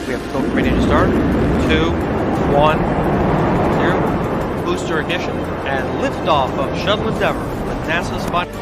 We have the filter ready to start. 2, 1, 0. Booster ignition and liftoff of Shuttle Endeavour with NASA's final.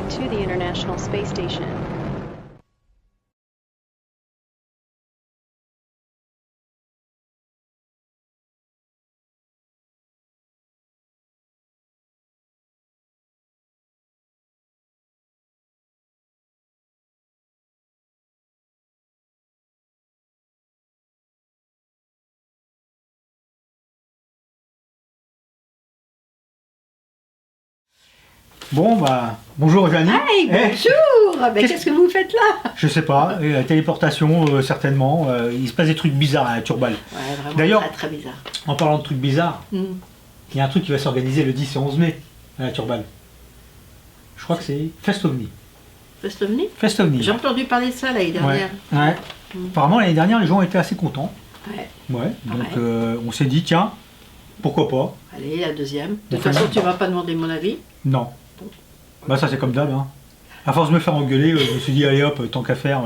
To the International Space Station. Bon, bah, bonjour Jeannie. Hey, bonjour. Qu'est-ce que vous faites là? Je sais pas, la téléportation, certainement. Il se passe des trucs bizarres à la Turballe. Ouais, vraiment D'ailleurs, très bizarre. En parlant de trucs bizarres, il y a un truc qui va s'organiser le 10 et 11 mai à la Turballe. Je crois que c'est Festovni. Festovni? Festovni. J'ai entendu parler de ça l'année dernière. Ouais. Apparemment, l'année dernière, les gens ont été assez contents. Ouais. Donc, on s'est dit, tiens, pourquoi pas. Allez, la deuxième. De toute façon, tu vas pas demander mon avis? Non. Bah ça c'est comme d'hab. Hein. À force de me faire engueuler, je me suis dit allez hop, tant qu'à faire.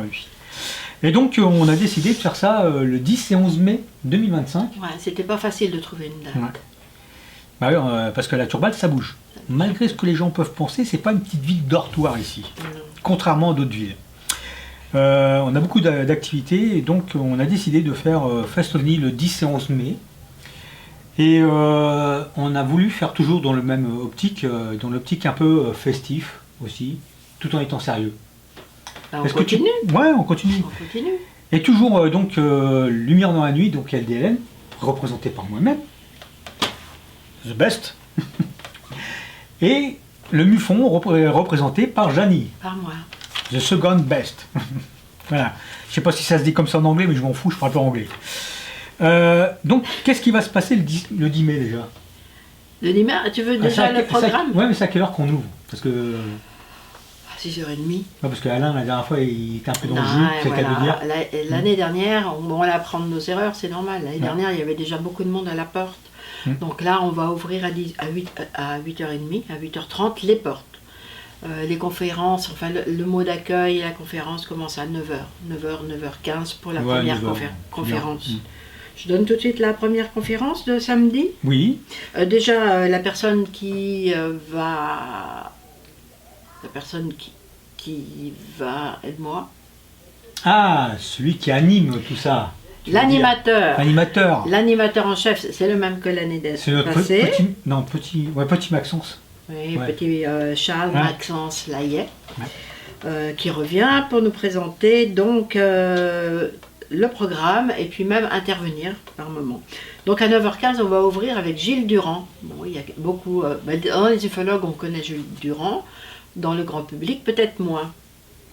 Et donc on a décidé de faire ça le 10 et 11 mai 2025. Ouais, c'était pas facile de trouver une date. Ouais. Bah oui, parce que la Turballe ça bouge. Malgré ce que les gens peuvent penser, c'est pas une petite ville dortoir ici. Non. Contrairement à d'autres villes. On a beaucoup d'activités et donc on a décidé de faire Festovni le 10 et 11 mai. Et on a voulu faire toujours dans le même optique, dans l'optique un peu festif aussi, tout en étant sérieux. Ben, on continue. Ouais, on continue. On continue. Et toujours donc Lumière dans la nuit, donc LDLN, représenté par moi-même, The Best. Et le MUFON représenté par Jeannie. Par moi. The Second Best. Voilà. Je sais pas si ça se dit comme ça en anglais, mais je m'en fous, je parle pas anglais. Donc, qu'est-ce qui va se passer le 10 mai déjà? Le 10 mai, tu veux déjà le programme? Oui, mais c'est à quelle heure qu'on ouvre? Parce que... 6h30. Ouais, parce qu'Alain, la dernière fois, il était un peu dans le jus, c'est le cas de dire. L'année dernière, on va apprendre nos erreurs, c'est normal. L'année dernière, il y avait déjà beaucoup de monde à la porte. Donc là, on va ouvrir à 8h30, à 8h30 les portes. Les conférences, enfin le mot d'accueil, la conférence commence à 9h15 pour la première conférence. Je donne tout de suite la première conférence de samedi. Oui. Déjà, la personne qui va... La personne qui va... Aide-moi. Ah, celui qui anime tout ça. L'animateur. L'animateur. L'animateur en chef, c'est le même que l'année passée. C'est notre petit Maxence. Oui, ouais. Petit Charles Maxence Layet, qui revient pour nous présenter donc le programme et puis même intervenir par moment. Donc à 9h15, on va ouvrir avec Gilles Durand. Bon, il y a beaucoup, dans les ufologues, on connaît Gilles Durand, dans le grand public, peut-être moins.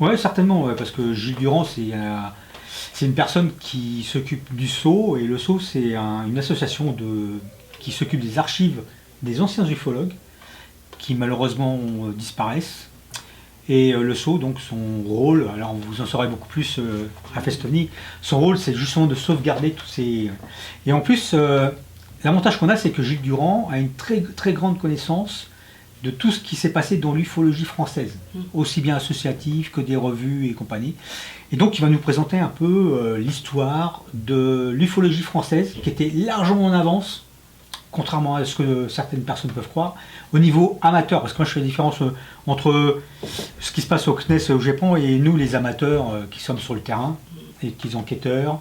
Oui, certainement, parce que Gilles Durand, c'est une personne qui s'occupe du SO, et le SO, c'est une association qui s'occupe des archives des anciens ufologues, qui malheureusement disparaissent. Et le SO, donc son rôle, alors vous en saurez beaucoup plus à Festovni, son rôle c'est justement de sauvegarder tous ces... Et en plus, l'avantage qu'on a, c'est que Gilles Durand a une très, très grande connaissance de tout ce qui s'est passé dans l'ufologie française, aussi bien associative que des revues et compagnie. Et donc il va nous présenter un peu l'histoire de l'ufologie française, qui était largement en avance, contrairement à ce que certaines personnes peuvent croire, au niveau amateur, parce que moi je fais la différence entre ce qui se passe au CNES au Japon et nous les amateurs qui sommes sur le terrain, les petits enquêteurs.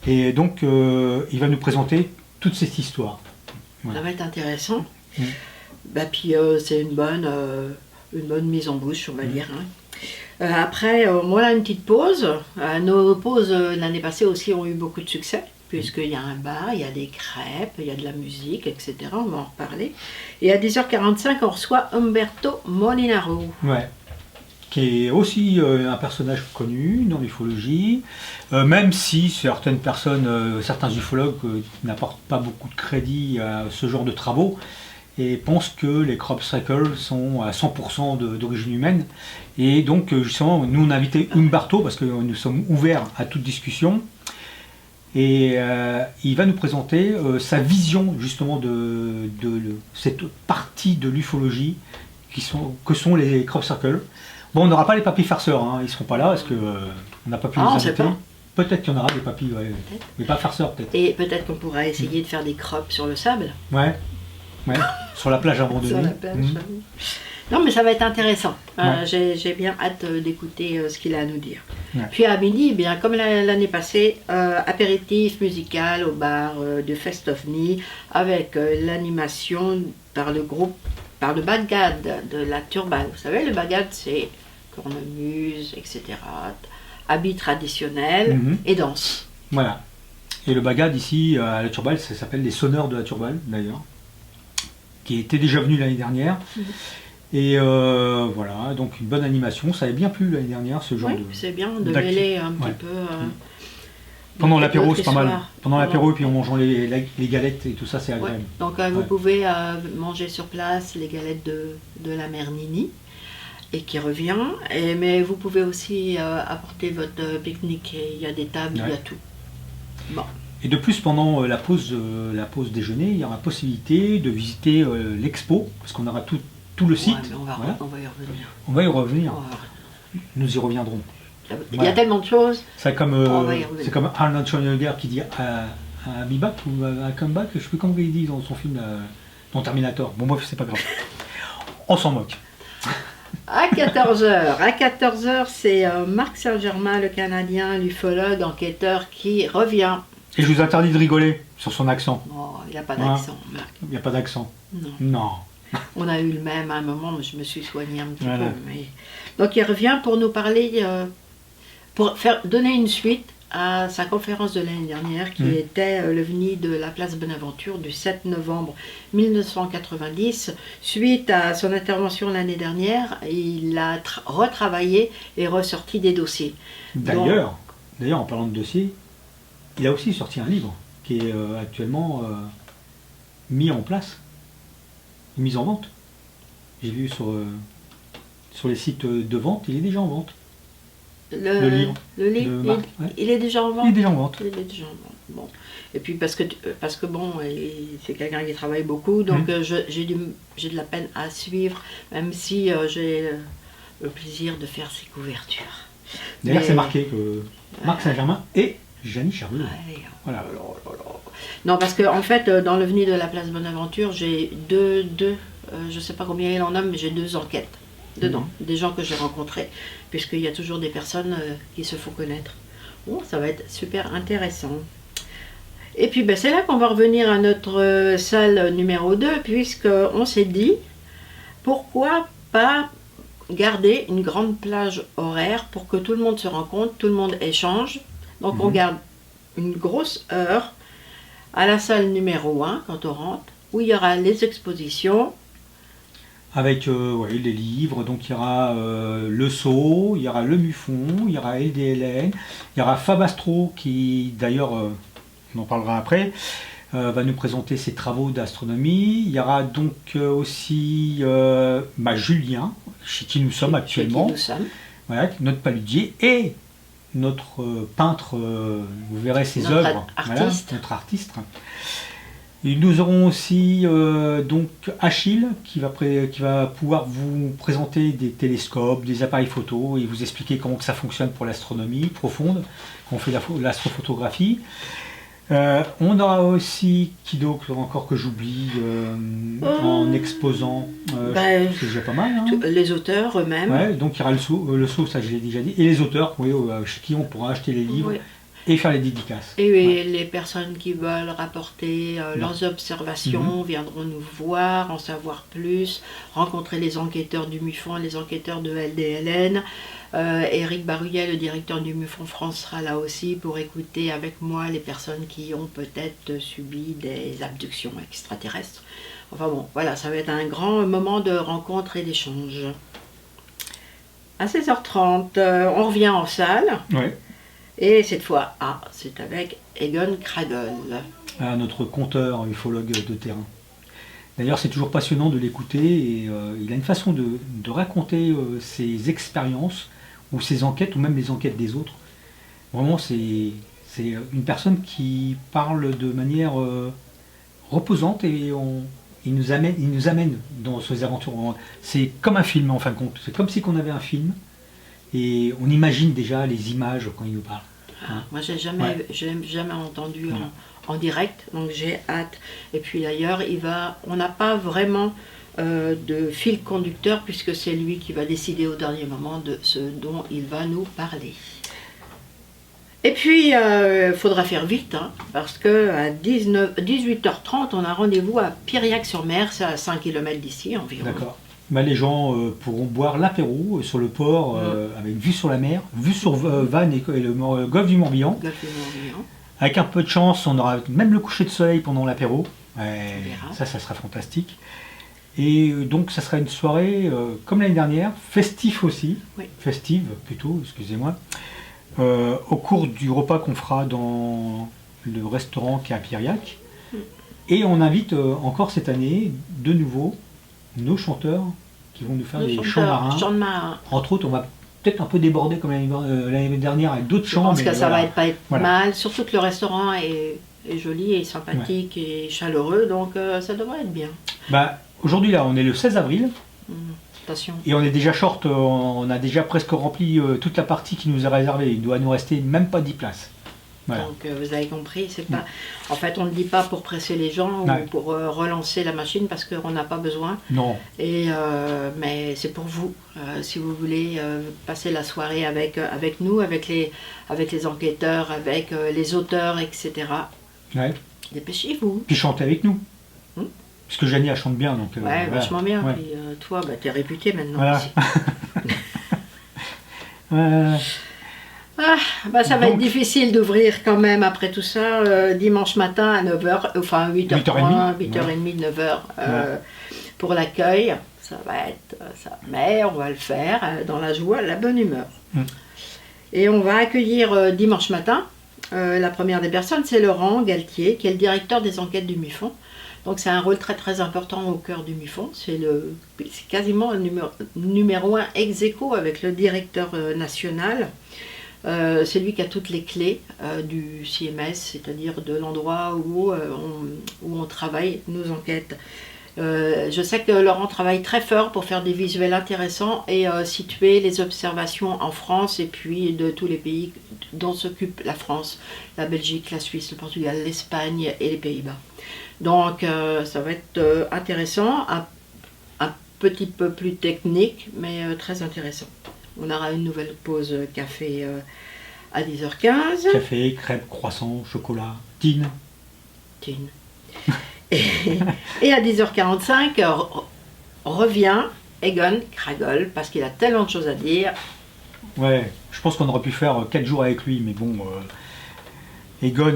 Et donc, il va nous présenter toute cette histoire. Voilà. Ça va être intéressant. Mm. Bah, puis c'est une bonne mise en bouche, on va dire. Hein. Après, voilà une petite pause. Nos pauses l'année passée aussi ont eu beaucoup de succès, puisqu'il y a un bar, il y a des crêpes, il y a de la musique, etc. On va en reparler. Et à 10h45, on reçoit Umberto Molinaro. Ouais. Qui est aussi un personnage connu dans l'ufologie, même si certaines personnes, certains ufologues n'apportent pas beaucoup de crédit à ce genre de travaux et pensent que les crop circles sont à 100% d'origine humaine. Et donc justement, nous on a invité Umberto parce que nous sommes ouverts à toute discussion. Et il va nous présenter sa vision justement de cette partie de l'ufologie que sont les crop circles. Bon, on n'aura pas les papis farceurs, hein. Ils ne seront pas là parce qu'on n'a pas pu les inviter. Peut-être qu'il y en aura des papis, ouais. Mais pas farceurs peut-être. Et peut-être qu'on pourra essayer de faire des crops sur le sable. Ouais, sur la plage abandonnée. Sur la plage. Non, mais ça va être intéressant. J'ai bien hâte d'écouter ce qu'il a à nous dire. Ouais. Puis à midi, bien comme l'année passée, apéritif musical au bar de Fest of Nîmes avec l'animation par le bagad de la Turballe. Vous savez, le bagad, c'est cornemuse, etc. Habits traditionnels et danse. Voilà. Et le bagad ici, à la Turballe, ça s'appelle les sonneurs de la Turballe, d'ailleurs, qui étaient déjà venus l'année dernière. Et voilà, donc une bonne animation. Ça avait bien plu l'année dernière, ce genre de... Oui, c'est bien de mêler un petit peu... Pendant l'apéro, c'est pas mal. Pendant l'apéro, et puis en mangeant les galettes et tout ça, c'est agréable. Donc vous pouvez manger sur place les galettes de la mère Nini, et qui revient. Mais vous pouvez aussi apporter votre pique-nique. Il y a des tables, il y a tout. Bon. Et de plus, pendant la pause déjeuner, il y aura possibilité de visiter l'expo, parce qu'on aura tout le site. Mais on va y revenir. On va y revenir. Nous y reviendrons. Il y a tellement de choses. C'est comme Arnold Schwarzenegger qui dit un be-back ou un comeback, je ne sais plus comment il dit dans son film dans Terminator. Bon bref, c'est pas grave. On s'en moque. À 14h, c'est Marc Saint-Germain, le Canadien, l'ufologue, enquêteur, qui revient. Et je vous interdis de rigoler sur son accent. Oh, il n'y a pas d'accent, Marc. Il n'y a pas d'accent. Non. On a eu le même à un moment, mais je me suis soignée un petit peu. Mais... Donc il revient pour nous parler, pour donner une suite à sa conférence de l'année dernière, qui était l'OVNI de la place Bonaventure du 7 novembre 1990. Suite à son intervention l'année dernière, il a retravaillé et ressorti des dossiers. D'ailleurs, en parlant de dossiers, il a aussi sorti un livre qui est actuellement mis en place, mis en vente. J'ai vu sur les sites de vente, il est déjà en vente. Le livre. Il est déjà en vente. Il est déjà en vente. Bon. Et puis parce que bon, c'est quelqu'un qui travaille beaucoup, donc j'ai de la peine à suivre, même si j'ai le plaisir de faire ses couvertures. D'ailleurs, c'est marqué que Marc Saint-Germain et Jeannie Charvet. Voilà. Non, parce que en fait, dans l'OVNI de la place Bonaventure, j'ai deux je sais pas combien il en a, mais j'ai 2 enquêtes dedans, des gens que j'ai rencontrés, puisqu'il y a toujours des personnes qui se font connaître. Bon, ça va être super intéressant. Et puis c'est là qu'on va revenir à notre salle numéro 2, puisqu'on s'est dit, pourquoi pas garder une grande plage horaire pour que tout le monde se rencontre, tout le monde échange. Donc on garde une grosse heure à la salle numéro 1 quand on rentre, où il y aura les expositions. Avec les livres, donc il y aura le Sceau, il y aura le MUFON, il y aura LDLN, il y aura Fabastro qui d'ailleurs, on en parlera après, va nous présenter ses travaux d'astronomie. Il y aura donc aussi Julien, chez qui nous sommes actuellement, voilà, notre paludier, et notre peintre, vous verrez ses œuvres, notre artiste. Et nous aurons aussi donc Achille qui va pouvoir vous présenter des télescopes, des appareils photo et vous expliquer comment que ça fonctionne pour l'astronomie profonde, quand on fait l'astrophotographie. On aura aussi, qui d'autre encore que j'oublie en exposant, c'est déjà pas mal. Hein. Les auteurs eux-mêmes. Ouais, donc il y aura le Sceau, ça je l'ai déjà dit, et les auteurs chez qui on pourra acheter les livres. Oui. Et faire les dédicaces. Et Ouais. les personnes qui veulent rapporter leurs observations viendront nous voir, en savoir plus, rencontrer les enquêteurs du MUFON, les enquêteurs de LDLN. Éric Barouillet, le directeur du MUFON France, sera là aussi pour écouter avec moi les personnes qui ont peut-être subi des abductions extraterrestres. Enfin bon, voilà, ça va être un grand moment de rencontre et d'échange. À 16h30, on revient en salle. Ouais. Et cette fois, c'est avec Egon Kragel. Notre conteur ufologue de terrain. D'ailleurs, c'est toujours passionnant de l'écouter et il a une façon de raconter ses expériences ou ses enquêtes ou même les enquêtes des autres. Vraiment, c'est une personne qui parle de manière reposante et il nous amène dans ces aventures. C'est comme un film en fin de compte. C'est comme si on avait un film et on imagine déjà les images quand il nous parle. Moi, j'ai jamais entendu en direct, donc j'ai hâte. Et puis d'ailleurs, on n'a pas vraiment de fil conducteur puisque c'est lui qui va décider au dernier moment de ce dont il va nous parler. Et puis, il faudra faire vite, parce qu'à 18h30, on a rendez-vous à Piriac-sur-Mer, c'est à 5 km d'ici environ. D'accord. Les gens pourront boire l'apéro sur le port avec vue sur la mer, vue sur Vannes et le golfe du Morbihan. Avec un peu de chance, on aura même le coucher de soleil pendant l'apéro. Ça sera fantastique. Et donc, ça sera une soirée, comme l'année dernière, festive aussi. Oui. Festive, plutôt, excusez-moi. Au cours du repas qu'on fera dans le restaurant qui est à Piriac. Et on invite encore cette année, de nouveau, nos chanteurs qui vont nous faire des chants marins. Entre autres, on va peut-être un peu déborder comme l'année dernière avec d'autres chants. Je pense que ça va pas être mal, surtout que le restaurant est joli et sympathique et chaleureux, donc ça devrait être bien. Aujourd'hui, là, on est le 16 avril. Attention. Et on est déjà short, on a déjà presque rempli toute la partie qui nous est réservée. Il doit nous rester même pas 10 places. Voilà. Donc vous avez compris, c'est pas. En fait, on ne le dit pas pour presser les gens ou pour relancer la machine parce qu'on n'a pas besoin. Non. Mais c'est pour vous. Si vous voulez passer la soirée avec nous, avec les enquêteurs, avec les auteurs, etc. Ouais. Dépêchez-vous. Puis chantez avec nous. Parce que Janie, elle chante bien. Donc, vachement bien. Ouais. Puis toi, t'es réputé maintenant. Voilà. Ça va être difficile d'ouvrir quand même après tout ça, dimanche matin à 9h, enfin 8h30, 8h30, 9h pour l'accueil. Ça va être ça. Mais on va le faire dans la joie, la bonne humeur. Et on va accueillir dimanche matin, la première des personnes, c'est Laurent Galtier, qui est le directeur des enquêtes du MUFON. Donc c'est un rôle très très important au cœur du MUFON. C'est quasiment le numéro 1 ex aequo avec le directeur national. C'est lui qui a toutes les clés du CMS, c'est-à-dire de l'endroit où on travaille nos enquêtes. Je sais que Laurent travaille très fort pour faire des visuels intéressants et situer les observations en France et puis de tous les pays dont s'occupe la France, la Belgique, la Suisse, le Portugal, l'Espagne et les Pays-Bas. Donc ça va être intéressant, un petit peu plus technique, mais très intéressant. On aura une nouvelle pause café à 10h15. Café, crêpes, croissants, chocolat, tine. Et à 10h45, revient Egon Kragel, parce qu'il a tellement de choses à dire. Ouais, je pense qu'on aurait pu faire 4 jours avec lui, mais bon, Egon,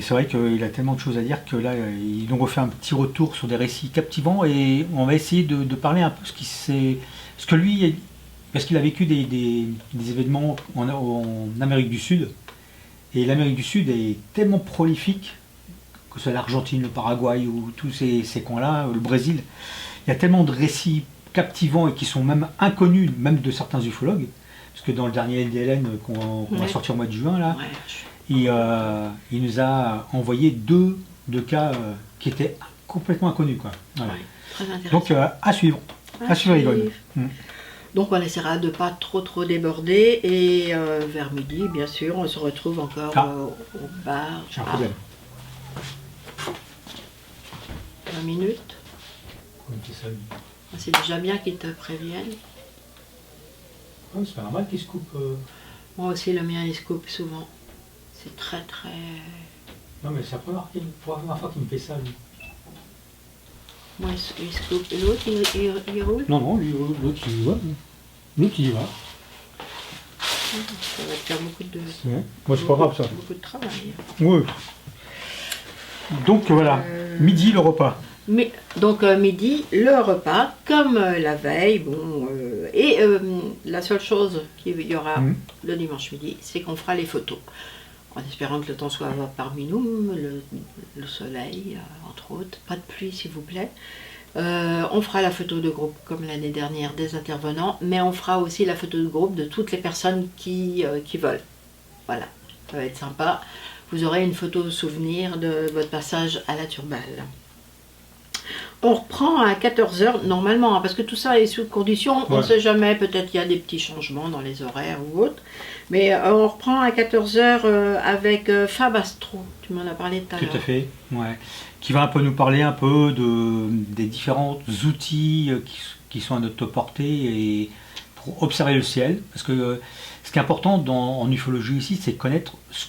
c'est vrai qu'il a tellement de choses à dire que là, il nous refait un petit retour sur des récits captivants et on va essayer de parler un peu ce que lui, parce qu'il a vécu des événements en Amérique du Sud, et l'Amérique du Sud est tellement prolifique, que ce soit l'Argentine, le Paraguay ou tous ces coins-là, le Brésil, il y a tellement de récits captivants et qui sont même inconnus, même de certains ufologues, parce que dans le dernier LDLN qu'on va sortir au mois de juin, là, il nous a envoyé deux cas qui étaient complètement inconnus, quoi. Voilà. Très intéressant. Donc à suivre, Egon. Donc on essaiera de ne pas trop déborder et vers midi, bien sûr, on se retrouve encore au bar. J'ai un problème. 20 minutes. C'est déjà bien qu'ils te préviennent. C'est pas normal qu'ils se coupent. Moi aussi, le mien, il se coupe souvent. C'est très très... Non, mais c'est la première fois qu'il me fait ça, lui. Moi, il se coupe. Et l'autre, il roule. Non, l'autre, il y va. L'autre, il y va. Ça va te faire beaucoup de... Ouais. Moi, c'est pas grave, ça. Beaucoup de travail. Oui. Donc, voilà. Midi, le repas. Mais, donc midi, le repas, comme la veille, bon, la seule chose qu'il y aura le dimanche midi, c'est qu'on fera les photos. En espérant que le temps soit parmi nous, le soleil, entre autres, pas de pluie s'il vous plaît. On fera la photo de groupe comme l'année dernière des intervenants, mais on fera aussi la photo de groupe de toutes les personnes qui veulent. Voilà, ça va être sympa. Vous aurez une photo souvenir de votre passage à la Turballe. On reprend à 14h normalement, hein, parce que tout ça est sous condition, on ne sait jamais, peut-être il y a des petits changements dans les horaires ou autres. Mais on reprend à 14h avec Fab Astro, tu m'en as parlé tout à l'heure. Tout à fait, ouais. Qui va un peu nous parler un peu des différents outils qui sont à notre portée et pour observer le ciel. Parce que ce qui est important en ufologie ici, c'est de connaître ce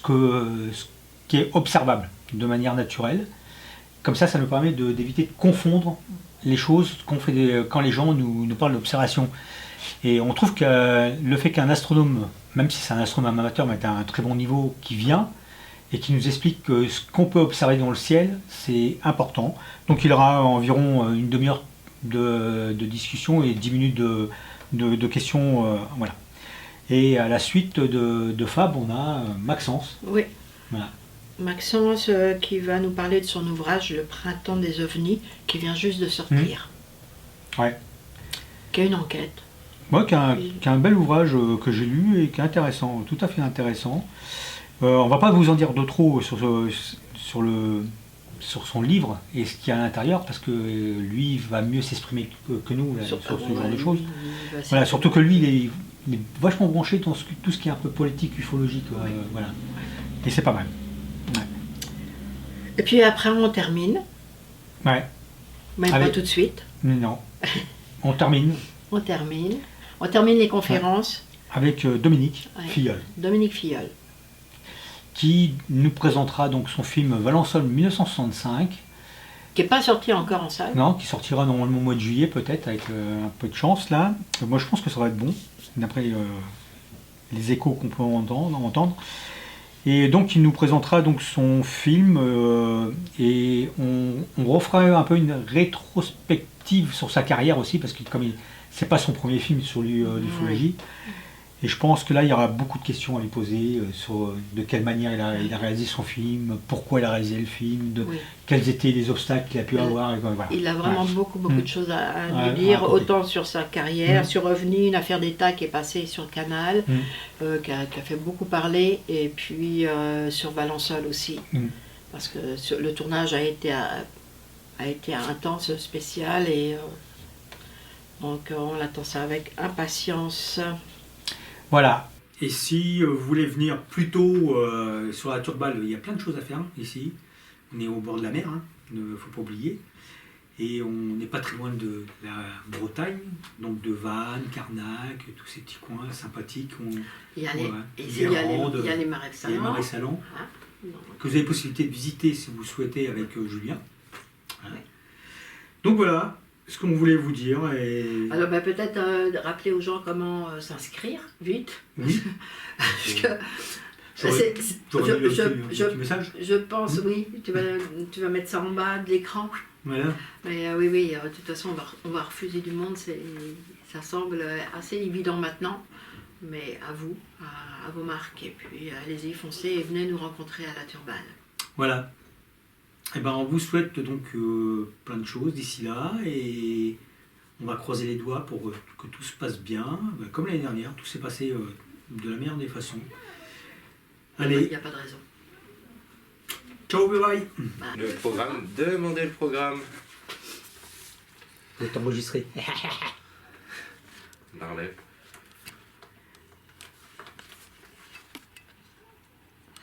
qui est observable de manière naturelle. Comme ça nous permet d'éviter de confondre les choses qu'on fait quand les gens nous parlent d'observation. Et on trouve que le fait qu'un astronome, même si c'est un astronome amateur, mais à un très bon niveau, qui vient et qui nous explique que ce qu'on peut observer dans le ciel, c'est important. Donc il aura environ une demi-heure de discussion et 10 minutes de questions. Voilà. Et à la suite de Fab, on a Maxence. Oui. Voilà. Maxence qui va nous parler de son ouvrage Le Printemps des ovnis, qui vient juste de sortir. Ouais. Qui est une enquête. Ouais, qui est un bel ouvrage que j'ai lu et qui est intéressant, tout à fait intéressant. On va pas vous en dire de trop sur son livre et ce qu'il y a à l'intérieur, parce que lui va mieux s'exprimer que nous sur ce genre de choses. Voilà, surtout que lui, il est vachement branché dans tout ce qui est un peu politique, ufologique. Voilà. Et c'est pas mal. Ouais. Et puis après, on termine. Ouais. Mais pas tout de suite. Non. On termine. On termine les conférences. Avec Dominique Filleul. Dominique Filleul. Qui nous présentera donc son film Valençol 1965. Qui n'est pas sorti encore en salle. Non, qui sortira normalement au mois de juillet peut-être, avec un peu de chance là. Moi je pense que ça va être bon, d'après les échos qu'on peut entendre. Et donc il nous présentera donc son film et on refera un peu une rétrospective sur sa carrière aussi, parce que comme c'est pas son premier film sur l'ufologie. Et je pense que là, il y aura beaucoup de questions à lui poser sur de quelle manière il a réalisé son film, pourquoi il a réalisé le film, quels étaient les obstacles qu'il a pu avoir. Et voilà. Il a vraiment beaucoup de choses à nous dire, autant sur sa carrière, sur OVNI, une affaire d'État qui est passée sur le canal, qui a fait beaucoup parler, et puis sur Valençol aussi. Parce que le tournage a été intense, spécial, et donc on attend ça avec impatience. Voilà. Et si vous voulez venir plus tôt sur la Turballe, il y a plein de choses à faire ici. On est au bord de la mer, il ne faut pas oublier. Et on n'est pas très loin de la Bretagne, donc de Vannes, Carnac, tous ces petits coins sympathiques. Il y a les marais de Salon. Les marais Salon, que vous avez possibilité de visiter si vous souhaitez avec Julien. Voilà. Donc voilà ce qu'on voulait vous dire. Alors peut-être rappeler aux gens comment s'inscrire, vite. Oui. Je pense, oui, tu vas mettre ça en bas de l'écran. Voilà. Mais oui, de toute façon, on va refuser du monde, ça semble assez évident maintenant. Mais à vous, à vos marques, et puis allez-y, foncez et venez nous rencontrer à la Turballe. Voilà. Eh ben, on vous souhaite donc plein de choses d'ici là, et on va croiser les doigts pour que tout se passe bien. Comme l'année dernière, tout s'est passé de la meilleure des façons. Allez. Il n'y a pas de raison. Ciao, bye bye. Le programme, demandez le programme. Vous êtes enregistré. Marley.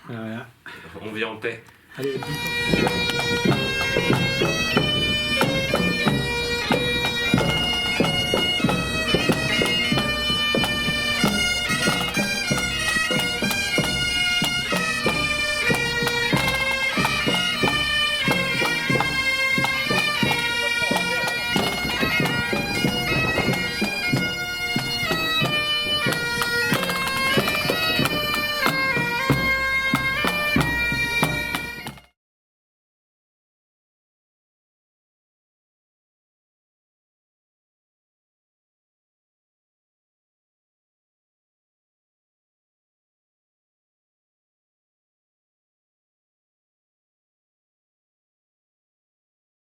Voilà. On vit en paix. Allez,